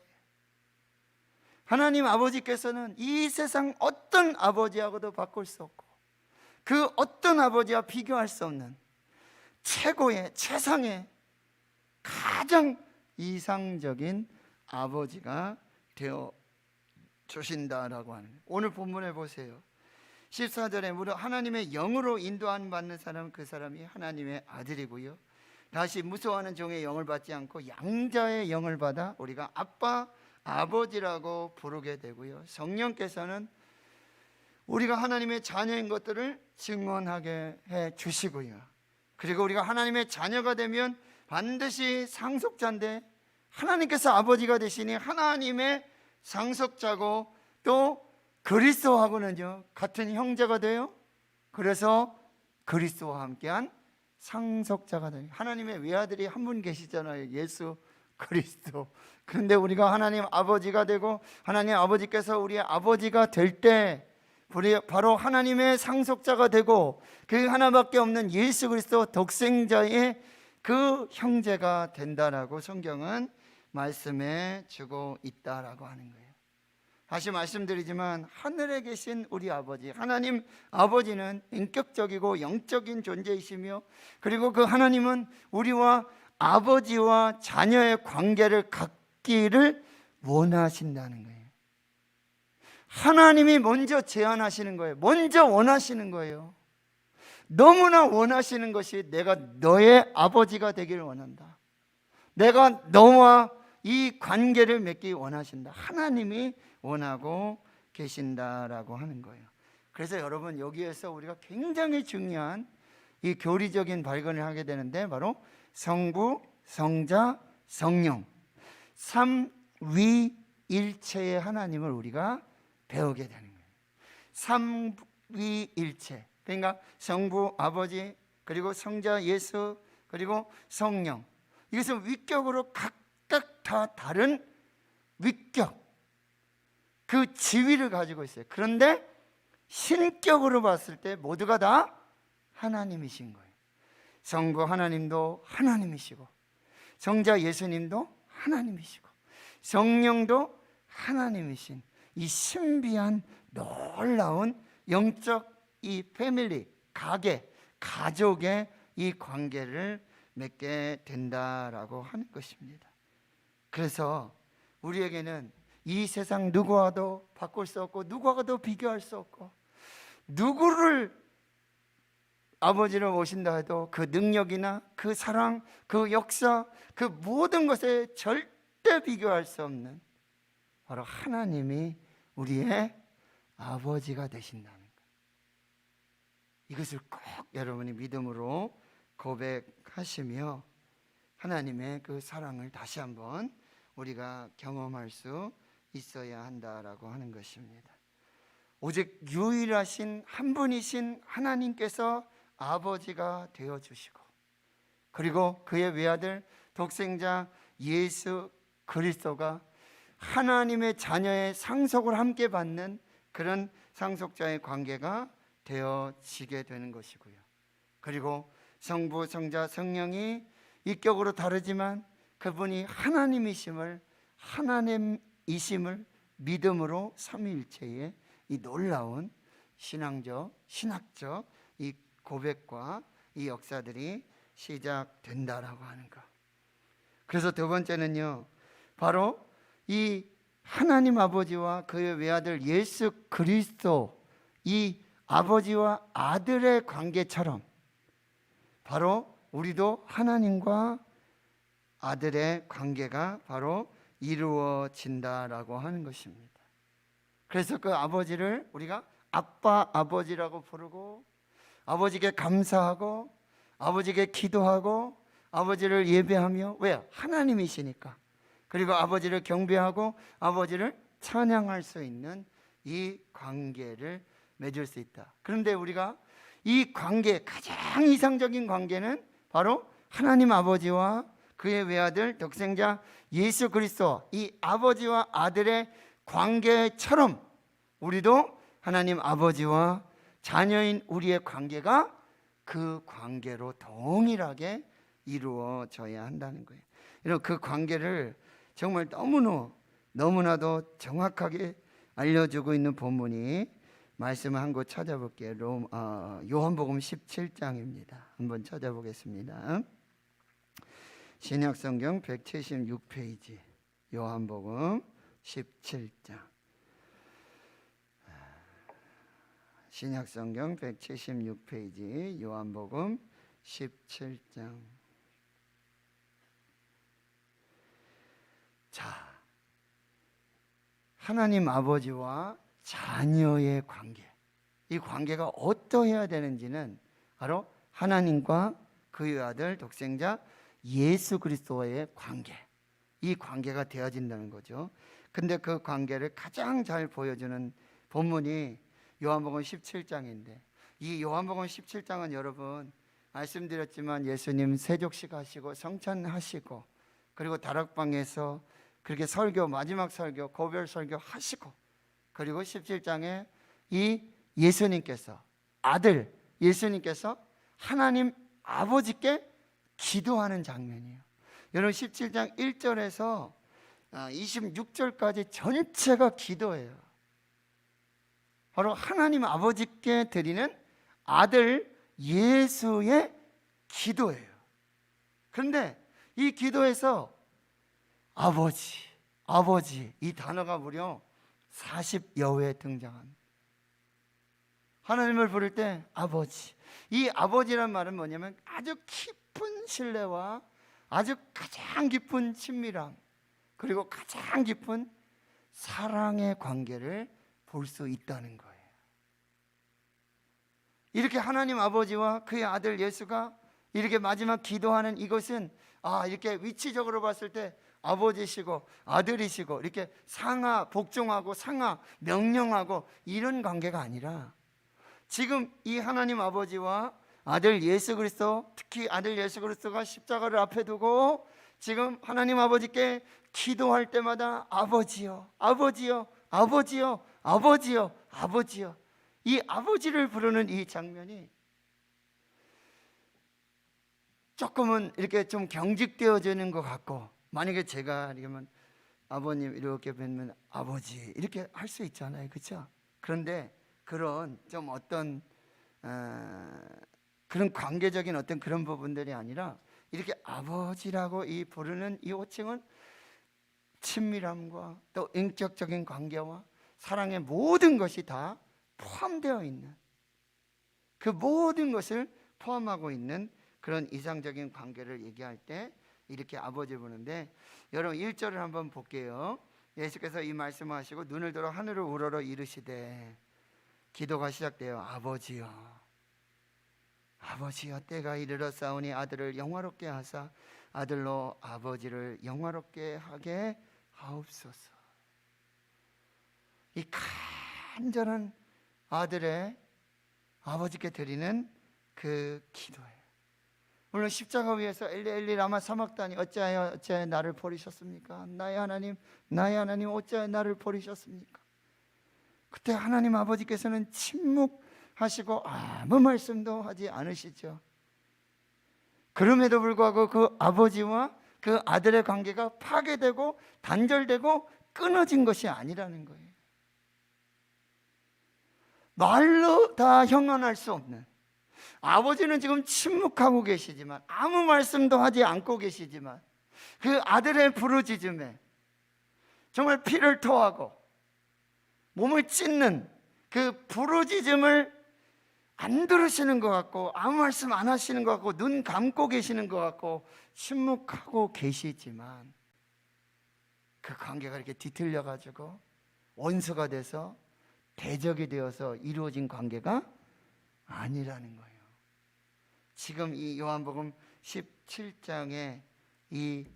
하나님 아버지께서는 이 세상 어떤 아버지하고도 바꿀 수 없고 그 어떤 아버지와 비교할 수 없는 최고의, 최상의, 가장 이상적인 아버지가 되어 주신다라고 하는 거예요. 오늘 본문에 보세요. 14절에 무릇 하나님의 영으로 인도함 받는 사람은 그 사람이 하나님의 아들이고요, 다시 무서워하는 종의 영을 받지 않고 양자의 영을 받아 우리가 아빠, 아버지라고 부르게 되고요, 성령께서는 우리가 하나님의 자녀인 것들을 증언하게 해 주시고요, 그리고 우리가 하나님의 자녀가 되면 반드시 상속자인데 하나님께서 아버지가 되시니 하나님의 상속자고 또 그리스도하고는요 같은 형제가 돼요. 그래서 그리스도와 함께한 상속자가 돼요. 하나님의 외아들이 한 분 계시잖아요, 예수 그리스도. 그런데 우리가 하나님 아버지가 되고 하나님 아버지께서 우리의 아버지가 될 때 바로 하나님의 상속자가 되고 그 하나밖에 없는 예수 그리스도 독생자의 그 형제가 된다라고 성경은 말씀해 주고 있다라고 하는 거예요. 다시 말씀드리지만 하늘에 계신 우리 아버지, 하나님 아버지는 인격적이고 영적인 존재이시며, 그리고 그 하나님은 우리와 아버지와 자녀의 관계를 갖기를 원하신다는 거예요. 하나님이 먼저 제안하시는 거예요. 먼저 원하시는 거예요. 너무나 원하시는 것이 내가 너의 아버지가 되기를 원한다. 내가 너와 이 관계를 맺기 원하신다. 하나님이 원하고 계신다라고 하는 거예요. 그래서 여러분, 여기에서 우리가 굉장히 중요한 이 교리적인 발견을 하게 되는데, 바로 성부, 성자, 성령 삼위일체의 하나님을 우리가 배우게 되는 거예요. 삼위일체, 그러니까 성부 아버지, 그리고 성자 예수, 그리고 성령, 이것은 위격으로 각각 다 다른 위격, 그 지위를 가지고 있어요. 그런데 신격으로 봤을 때 모두가 다 하나님이신 거예요. 성부 하나님도 하나님이시고, 성자 예수님도 하나님이시고, 성령도 하나님이신 이 신비한 놀라운 영적 이 패밀리, 가족의 이 관계를 맺게 된다라고 하는 것입니다. 그래서 우리에게는 이 세상 누구와도 바꿀 수 없고 누구와도 비교할 수 없고, 누구를 아버지로 모신다 해도 그 능력이나 그 사랑, 그 역사, 그 모든 것에 절대 비교할 수 없는 바로 하나님이 우리의 아버지가 되신다는 것, 이것을 꼭 여러분이 믿음으로 고백하시며 하나님의 그 사랑을 다시 한번 우리가 경험할 수 있어야 한다라고 하는 것입니다. 오직 유일하신 한 분이신 하나님께서 아버지가 되어주시고, 그리고 그의 외아들 독생자 예수 그리스도가 하나님의 자녀의 상속을 함께 받는 그런 상속자의 관계가 되어지게 되는 것이고요. 그리고 성부, 성자, 성령이 인격으로 다르지만 그분이 하나님이심을 믿음으로 삼위일체의 이 놀라운 신학적 이 고백과 이 역사들이 시작된다라고 하는 것. 그래서 두 번째는요, 바로 이 하나님 아버지와 그의 외아들 예수 그리스도, 이 아버지와 아들의 관계처럼 바로 우리도 하나님과 아들의 관계가 바로 이루어진다라고 하는 것입니다. 그래서 그 아버지를 우리가 아빠, 아버지라고 부르고 아버지께 감사하고 아버지께 기도하고 아버지를 예배하며, 왜? 하나님이시니까. 그리고 아버지를 경배하고 아버지를 찬양할 수 있는 이 관계를 맺을 수 있다. 그런데 우리가 이 관계, 가장 이상적인 관계는 바로 하나님 아버지와 그의 외아들 독생자 예수 그리스도, 이 아버지와 아들의 관계처럼 우리도 하나님 아버지와 자녀인 우리의 관계가 그 관계로 동일하게 이루어져야 한다는 거예요. 여러분, 그 관계를 정말 너무나도 정확하게 알려주고 있는 본문이, 말씀을 한 곳 찾아볼게요. 요한복음 17장입니다. 한번 찾아보겠습니다. 신약성경 176페이지 요한복음 17장. 신약성경 176페이지 요한복음 17장. 자, 하나님 아버지와 자녀의 관계, 이 관계가 어떠해야 되는지는 바로 하나님과 그의 아들 독생자 예수 그리스도와의 관계, 이 관계가 되어진다는 거죠. 근데 그 관계를 가장 잘 보여주는 본문이 요한복음 17장인데, 이 요한복음 17장은 여러분 말씀드렸지만 예수님 세족식 하시고 성찬하시고 그리고 다락방에서 그렇게 설교, 마지막 설교, 고별 설교 하시고, 그리고 17장에 이 예수님께서, 아들 예수님께서 하나님 아버지께 기도하는 장면이에요. 여러분 17장 1절에서 26절까지 전체가 기도예요. 바로 하나님 아버지께 드리는 아들 예수의 기도예요. 그런데 이 기도에서 아버지 이 단어가 무려 40여 회 등장합니다. 하나님을 부를 때 아버지, 이 아버지란 말은 뭐냐면 아주 깊은 신뢰와 아주 가장 깊은 친밀함, 그리고 가장 깊은 사랑의 관계를 볼 수 있다는 거예요. 이렇게 하나님 아버지와 그의 아들 예수가 이렇게 마지막 기도하는 이것은, 이렇게 위치적으로 봤을 때 아버지시고 아들이시고 이렇게 상하 복종하고 상하 명령하고 이런 관계가 아니라, 지금 이 하나님 아버지와 아들 예수 그리스도, 특히 아들 예수 그리스도가 십자가를 앞에 두고 지금 하나님 아버지께 기도할 때마다 아버지요, 아버지요, 아버지요, 아버지요, 아버지요, 이 아버지를 부르는 이 장면이 조금은 이렇게 좀 경직되어지는 것 같고, 만약에 제가 이러면 아버님 이렇게 뵈면 아버지 이렇게 할 수 있잖아요, 그렇죠? 그런데 그런 좀 어떤 그런 관계적인 어떤 그런 부분들이 아니라, 이렇게 아버지라고 이 부르는 이 호칭은 친밀함과 또 인격적인 관계와 사랑의 모든 것이 다 포함되어 있는, 그 모든 것을 포함하고 있는 그런 이상적인 관계를 얘기할 때 이렇게 아버지 부르는데, 여러분 1절을 한번 볼게요. 예수께서 이 말씀을 하시고 눈을 들어 하늘을 우러러 이르시되, 기도가 시작돼요. 아버지여, 아버지여, 때가 이르렀사오니 아들을 영화롭게 하사 아들로 아버지를 영화롭게 하게 하옵소서. 이 간절한 아들의 아버지께 드리는 그 기도예요. 물론 십자가 위에서 엘리 엘리 라마 사막다니 어찌하여 나를 버리셨습니까? 나의 하나님 어찌하여 나를 버리셨습니까? 그때 하나님 아버지께서는 침묵하시고 아무 말씀도 하지 않으시죠. 그럼에도 불구하고 그 아버지와 그 아들의 관계가 파괴되고 단절되고 끊어진 것이 아니라는 거예요. 말로 다 형언할 수 없는, 아버지는 지금 침묵하고 계시지만, 아무 말씀도 하지 않고 계시지만, 그 아들의 부르짖음에 정말 피를 토하고 몸을 찢는 그 부르짖음을 안 들으시는 것 같고, 아무 말씀 안 하시는 것 같고, 눈 감고 계시는 것 같고 침묵하고 계시지만, 그 관계가 이렇게 뒤틀려 가지고 원수가 돼서 대적이 되어서 이루어진 관계가 아니라는 거예요. 지금 이 요한복음 17장에 이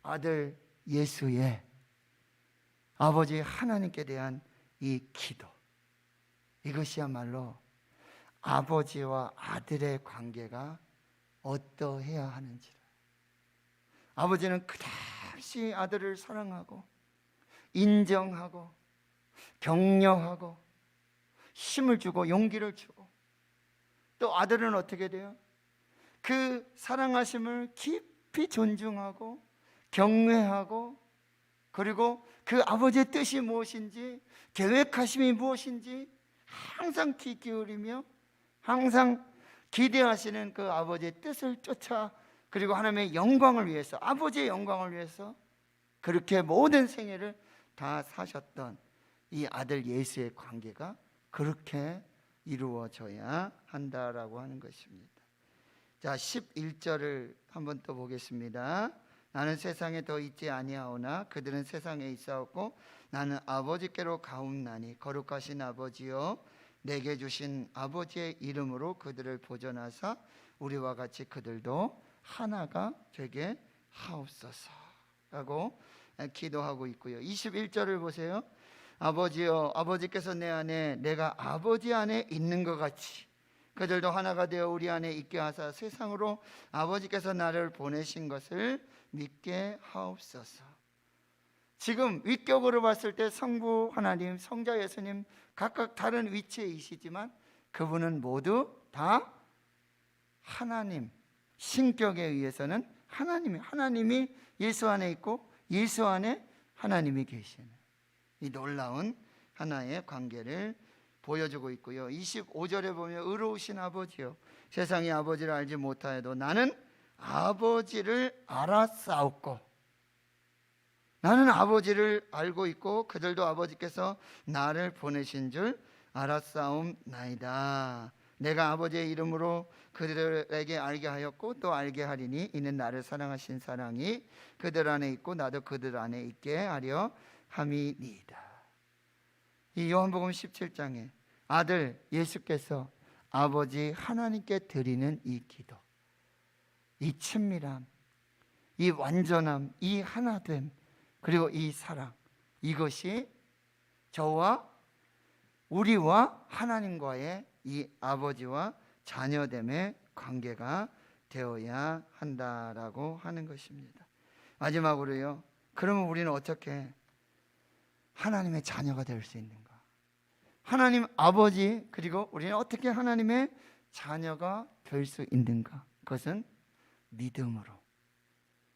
아들 예수의 아버지 하나님께 대한 이 기도, 이것이야말로 아버지와 아들의 관계가 어떠해야 하는지를, 아버지는 그다시 아들을 사랑하고 인정하고 격려하고 힘을 주고 용기를 주고, 또 아들은 어떻게 돼요? 그 사랑하심을 깊이 존중하고 경외하고, 그리고 그 아버지의 뜻이 무엇인지, 계획하심이 무엇인지 항상 귀 기울이며 항상 기대하시는 그 아버지의 뜻을 쫓아, 그리고 하나님의 영광을 위해서, 아버지의 영광을 위해서 그렇게 모든 생애를 다 사셨던 이 아들 예수의 관계가 그렇게 이루어져야 한다라고 하는 것입니다. 자, 11절을 한번 또 보겠습니다. 나는 세상에 더 있지 아니하오나 그들은 세상에 있사옵고 나는 아버지께로 가옵나니 거룩하신 아버지여 내게 주신 아버지의 이름으로 그들을 보존하사 우리와 같이 그들도 하나가 되게 하옵소서 라고 기도하고 있고요. 21절을 보세요. 아버지여 아버지께서 내 안에 내가 아버지 안에 있는 것 같이 그들도 하나가 되어 우리 안에 있게 하사 세상으로 아버지께서 나를 보내신 것을 믿게 하옵소서. 지금 위격으로 봤을 때 성부 하나님, 성자 예수님 각각 다른 위치에 있으시지만 그분은 모두 다 하나님, 신격에 의해서는 하나님이 예수 안에 있고 예수 안에 하나님이 계시는 이 놀라운 하나의 관계를 보여주고 있고요. 25절에 보면 의로우신 아버지요 세상이 아버지를 알지 못하여도 나는 아버지를 알았사옵고, 나는 아버지를 알고 있고 그들도 아버지께서 나를 보내신 줄 알았사옵나이다. 내가 아버지의 이름으로 그들에게 알게 하였고 또 알게 하리니 이는 나를 사랑하신 사랑이 그들 안에 있고 나도 그들 안에 있게 하려 함이니이다. 이 요한복음 17장에 아들 예수께서 아버지 하나님께 드리는 이 기도, 이 친밀함, 이 완전함, 이 하나됨, 그리고 이 사랑, 이것이 저와 우리와 하나님과의 이 아버지와 자녀됨의 관계가 되어야 한다라고 하는 것입니다. 마지막으로요, 그러면 우리는 어떻게 하나님의 자녀가 될 수 있는가? 하나님 아버지, 그리고 우리는 어떻게 하나님의 자녀가 될 수 있는가? 그것은 믿음으로,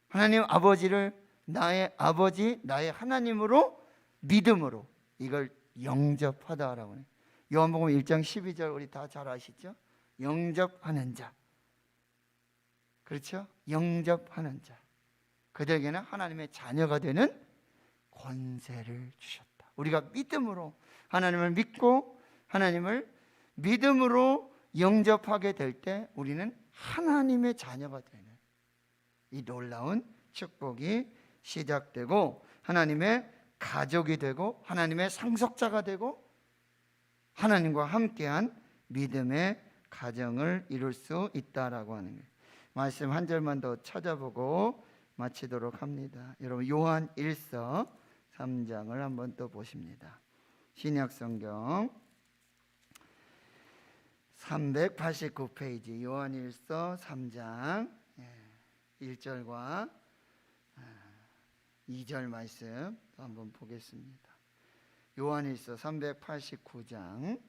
하나님 아버지를 나의 아버지, 나의 하나님으로 믿음으로 이걸 영접하다라고 해요. 요한복음 1장 12절 우리 다 잘 아시죠? 영접하는 자, 그렇죠? 영접하는 자, 그들에게는 하나님의 자녀가 되는 권세를 주셨다. 우리가 믿음으로 하나님을 믿고 하나님을 믿음으로 영접하게 될 때 우리는 하나님의 자녀가 되는 이 놀라운 축복이 시작되고 하나님의 가족이 되고 하나님의 상속자가 되고 하나님과 함께한 믿음의 가정을 이룰 수 있다라고 하는 거예요. 말씀 한 절만 더 찾아보고 마치도록 합니다. 여러분 요한 1서 3장을 한번 또 보십니다. 신약성경 389페이지 요한 1서 3장 1절과 2절 말씀 한번 보겠습니다. 요한일서 389장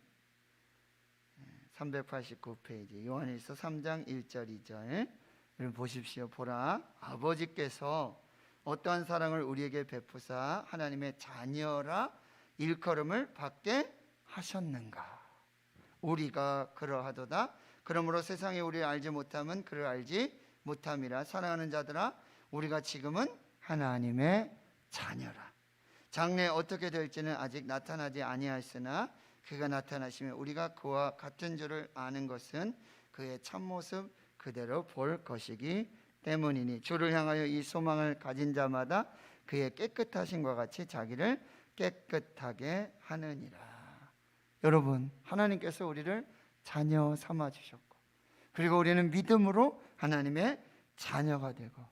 389페이지 요한일서 3장 1절 2절 여러분 보십시오. 보라 아버지께서 어떠한 사랑을 우리에게 베푸사 하나님의 자녀라 일컬음을 받게 하셨는가. 우리가 그러하도다. 그러므로 세상에 우리를 알지 못함은 그를 알지 못함이라. 사랑하는 자들아 우리가 지금은 하나님의 자녀라. 장래 어떻게 될지는 아직 나타나지 아니하였으나 그가 나타나시면 우리가 그와 같은 줄을 아는 것은 그의 참모습 그대로 볼 것이기 때문이니 주를 향하여 이 소망을 가진 자마다 그의 깨끗하심과 같이 자기를 깨끗하게 하느니라. 여러분, 하나님께서 우리를 자녀 삼아 주셨고, 그리고 우리는 믿음으로 하나님의 자녀가 되고,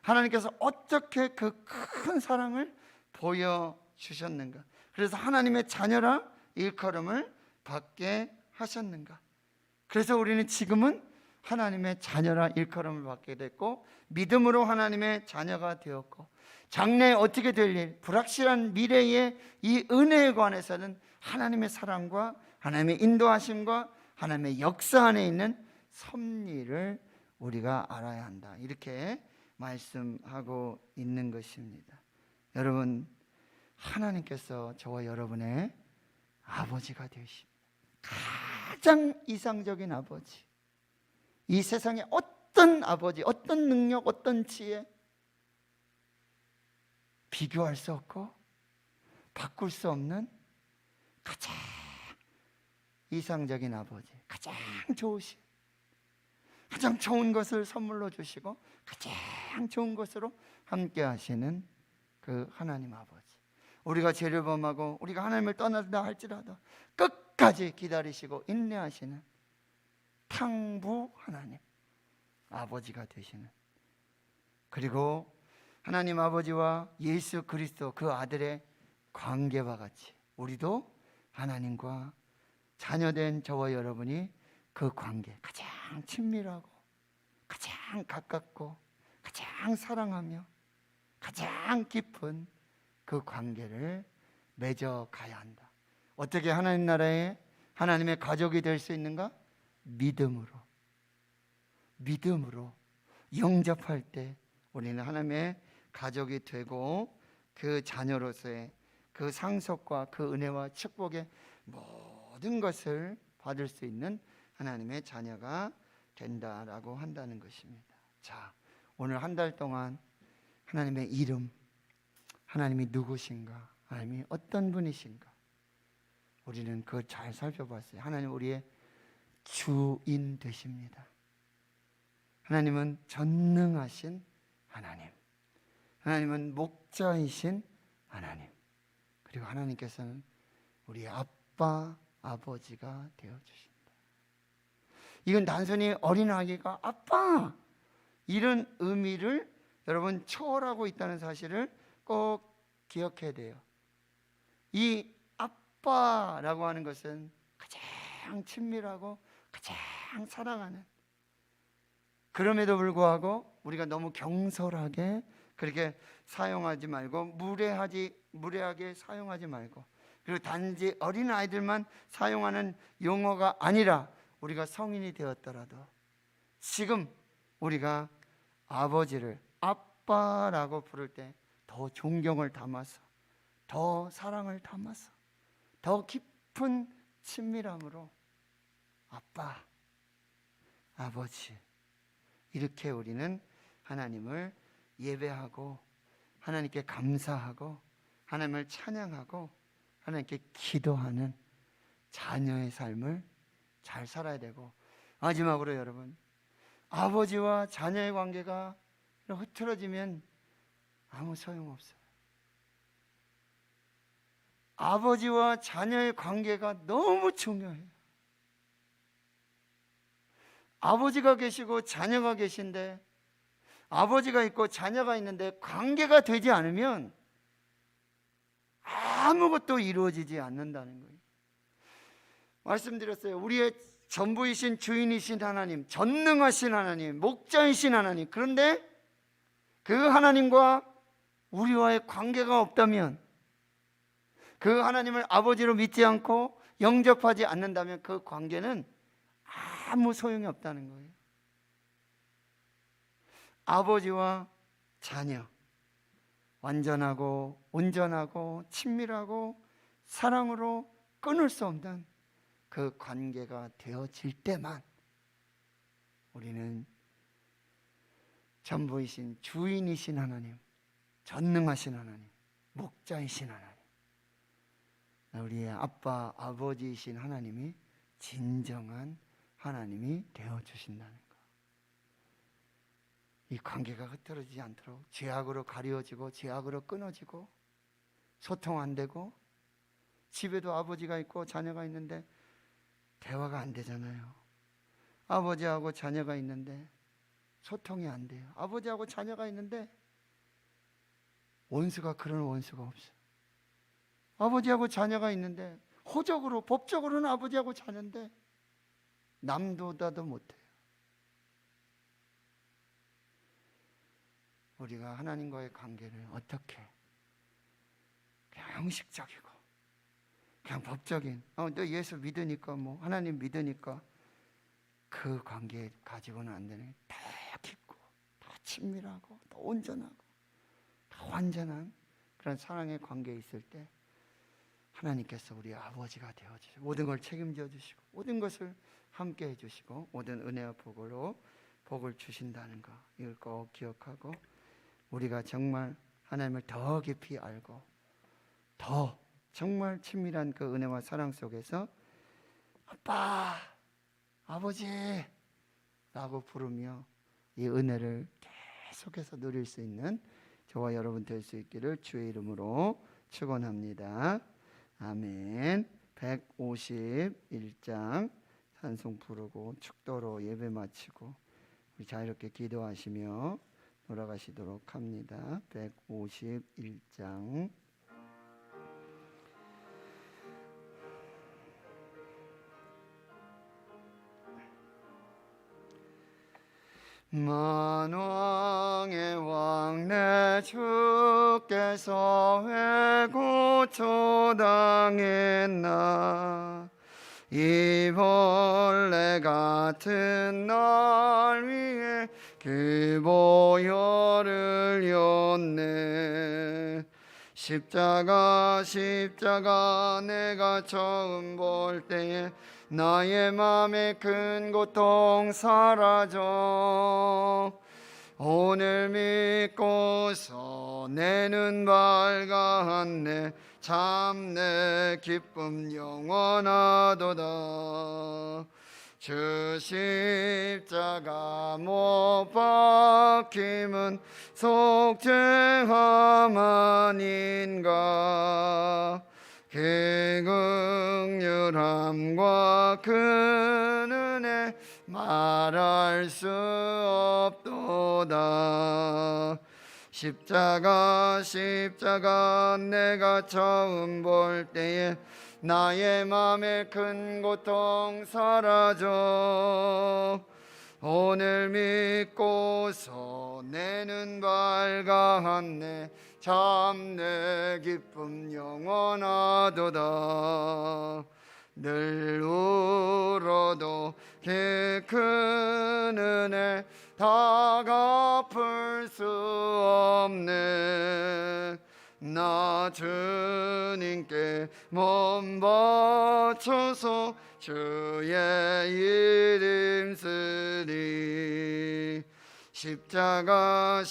하나님께서 어떻게 그 큰 사랑을 보여주셨는가, 그래서 하나님의 자녀라 일컬음을 받게 하셨는가. 그래서 우리는 지금은 하나님의 자녀라 일컬음을 받게 됐고, 믿음으로 하나님의 자녀가 되었고, 장래에 어떻게 될 일, 불확실한 미래의 이 은혜에 관해서는 하나님의 사랑과 하나님의 인도하심과 하나님의 역사 안에 있는 섭리를 우리가 알아야 한다, 이렇게 말씀하고 있는 것입니다. 여러분, 하나님께서 저와 여러분의 아버지가 되십니다. 가장 이상적인 아버지. 이 세상에 어떤 아버지, 어떤 능력, 어떤 지혜 비교할 수 없고 바꿀 수 없는 가장 이상적인 아버지, 가장 좋으신, 가장 좋은 것을 선물로 주시고 가장 좋은 것으로 함께 하시는 그 하나님 아버지. 우리가 죄를 범하고 우리가 하나님을 떠난다 할지라도 끝까지 기다리시고 인내하시는 탕부 하나님 아버지가 되시는, 그리고 하나님 아버지와 예수 그리스도 그 아들의 관계와 같이 우리도 하나님과 자녀된 저와 여러분이 그 관계, 가장 친밀하고 가장 가깝고 가장 사랑하며 가장 깊은 그 관계를 맺어가야 한다. 어떻게 하나님 나라에 하나님의 가족이 될 수 있는가? 믿음으로 영접할 때 우리는 하나님의 가족이 되고, 그 자녀로서의 그 상속과 그 은혜와 축복의 모든 것을 받을 수 있는 하나님의 자녀가 된다라고 한다는 것입니다. 자, 오늘 한 달 동안 하나님의 이름, 하나님이 누구신가, 하나님이 어떤 분이신가, 우리는 그걸 잘 살펴봤어요. 하나님 우리의 주인 되십니다. 하나님은 전능하신 하나님, 하나님은 목자이신 하나님, 그리고 하나님께서는 우리의 아빠, 아버지가 되어주신다. 이건 단순히 어린아이가 아빠 이런 의미를 여러분 초월하고 있다는 사실을 꼭 기억해야 돼요. 이 아빠라고 하는 것은 가장 친밀하고 가장 사랑하는, 그럼에도 불구하고 우리가 너무 경솔하게 그렇게 사용하지 말고, 무례하게 사용하지 말고, 그리고 단지 어린아이들만 사용하는 용어가 아니라 우리가 성인이 되었더라도 지금 우리가 아버지를 아빠라고 부를 때 더 존경을 담아서, 더 사랑을 담아서, 더 깊은 친밀함으로 아빠, 아버지, 이렇게 우리는 하나님을 예배하고 하나님께 감사하고 하나님을 찬양하고 하나님께 기도하는 자녀의 삶을 잘 살아야 되고, 마지막으로 여러분, 아버지와 자녀의 관계가 흐트러지면 아무 소용없어요. 아버지와 자녀의 관계가 너무 중요해요. 아버지가 계시고 자녀가 계신데, 아버지가 있고 자녀가 있는데 관계가 되지 않으면 아무것도 이루어지지 않는다는 거예요. 말씀드렸어요. 우리의 전부이신 주인이신 하나님, 전능하신 하나님, 목자이신 하나님, 그런데 그 하나님과 우리와의 관계가 없다면, 그 하나님을 아버지로 믿지 않고 영접하지 않는다면 그 관계는 아무 소용이 없다는 거예요. 아버지와 자녀, 완전하고 온전하고 친밀하고 사랑으로 끊을 수 없는 그 관계가 되어질 때만 우리는 전부이신 주인이신 하나님, 전능하신 하나님, 목자이신 하나님, 우리의 아빠, 아버지이신 하나님이 진정한 하나님이 되어주신다는 것. 이 관계가 흐트러지지 않도록 죄악으로 가리워지고 죄악으로 끊어지고 소통 안 되고 집에도 아버지가 있고 자녀가 있는데 대화가 안 되잖아요. 아버지하고 자녀가 있는데 소통이 안 돼요. 아버지하고 자녀가 있는데 원수가 그런 원수가 없어요. 아버지하고 자녀가 있는데 호적으로 법적으로는 아버지하고 자녀인데 남도다도 못해요. 우리가 하나님과의 관계를 어떻게 그냥 형식적이고 그냥 법적인 너 예수 믿으니까 뭐 하나님 믿으니까 그 관계 가지고는 안 되는 더 깊고 더 친밀하고 더 온전하고 더 완전한 그런 사랑의 관계에 있을 때 하나님께서 우리 아버지가 되어주시고 모든 걸 책임져 주시고 모든 것을 함께 해주시고 모든 은혜와 복으로 복을 주신다는 거 이걸 꼭 기억하고 우리가 정말 하나님을 더 깊이 알고 더 정말 친밀한 그 은혜와 사랑 속에서 아빠, 아버지 라고 부르며 이 은혜를 계속해서 누릴 수 있는 저와 여러분 될 수 있기를 주의 이름으로 축원합니다. 아멘. 151장 찬송 부르고 축도로 예배 마치고 우리 자유롭게 기도하시며 돌아가시도록 합니다. 151장 만왕의 왕 내 주께서 회고초당했나 이 벌레 같은 날 위해 그 보혈을 였네 십자가 내가 처음 볼 때에 나의 맘의 큰 고통 사라져 오늘 믿고서 내 눈 밝았네 참 내 기쁨 영원하도다 주 십자가 못 박힘은 속죄함 아닌가 그 긍휼함과 그 은혜 말할 수 없도다 십자가 내가 처음 볼 때에 나의 맘의 큰 고통 사라져 오늘 믿고서 내 눈 밝았네 참 내 기쁨 영원하도다 늘 울어도 그 큰 은혜 다 갚을 수 없네 나 주님께 몸 바쳐서 주의 이름 쓰리 십자가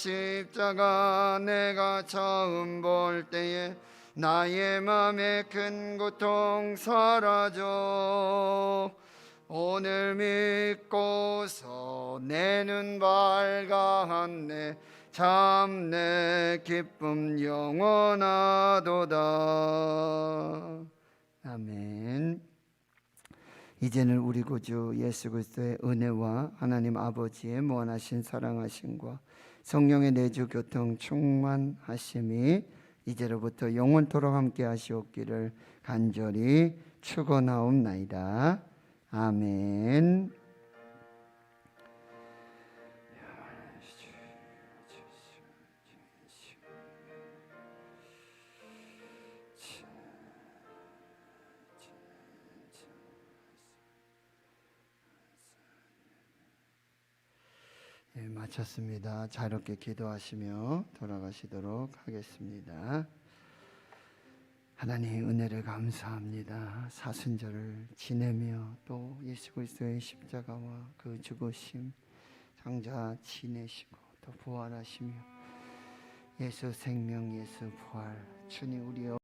내가 처음 볼 때에 나의 맘의 큰 고통 사라져 오늘 믿고서 내 눈 밝았네 참 내 기쁨 영원하도다 아멘. 이제는 우리 구주 예수 그리스도의 은혜와 하나님 아버지의 무한하신 사랑하심과 성령의 내주 교통 충만하심이 이제로부터 영원토록 함께 하시옵기를 간절히 축원하옵나이다. 아멘. 네, 마쳤습니다. 자유롭게 기도하시며 돌아가시도록 하겠습니다. 하나님 은혜를 감사합니다. 사순절을 지내며 또 예수 그리스도의 십자가와 그 죽으심 장자 지내시고 또 부활하시며 예수 생명 예수 부활 주님 우리의